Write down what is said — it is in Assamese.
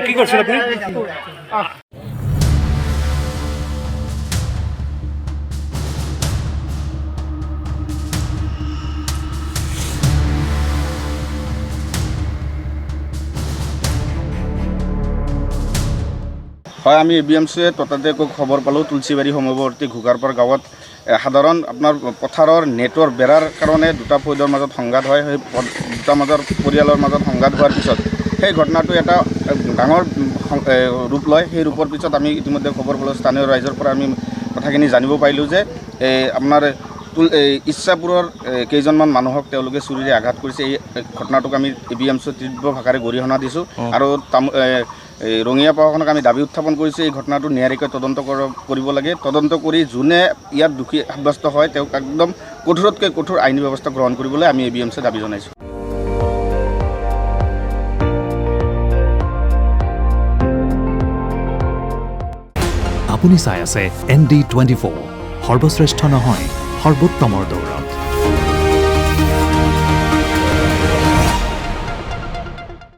কি কৰছেন আপনি? হয়, আমি ABMCয়ে ততাতৈয়াকৈ খবৰ পালোঁ তুলসীবাৰী সমীপৱৰ্তী ঘোগাৰপাৰ গাঁৱত সাধাৰণ আপোনাৰ পথাৰৰ নেটৰ বেৰাৰ কাৰণে দুটা পৰিয়ালৰ মাজত সংঘাত হয়। সেই দুটা পৰিয়ালৰ মাজত সংঘাত হোৱাৰ পিছত সেই ঘটনাটো এটা ডাঙৰ ৰূপ লয়। সেই ৰূপৰ পিছত আমি ইতিমধ্যে খবৰ পালোঁ, স্থানীয় ৰাইজৰ পৰা আমি কথাখিনি জানিব পাৰিলোঁ যে আপোনাৰ ইচ্ছাপুৰৰ কেইজনমান মানুহক তেওঁলোকে চুৰিৰে আঘাত কৰিছে। এই ঘটনাটোক আমি ABMCয়ে তীব্ৰ ভাষাৰে গৰিহণা দিছোঁ আৰু ৰঙিয়া প্ৰশাসনক আমি দাবী উত্থাপন কৰিছোঁ এই ঘটনাটো নিয়াৰিকৈ তদন্ত কৰিব লাগে। তদন্ত কৰি যোনে ইয়াত দোষী সাব্যস্ত হয় তেওঁক একদম কঠোৰতকৈ কঠোৰ আইনী ব্যৱস্থা গ্ৰহণ কৰিবলৈ আমি ABMCয়ে দাবী জনাইছোঁ। আপুনি চাই আছে ND24, সৰ্বশ্ৰেষ্ঠ নহয় সৰ্বোত্তমৰ দৌৰ।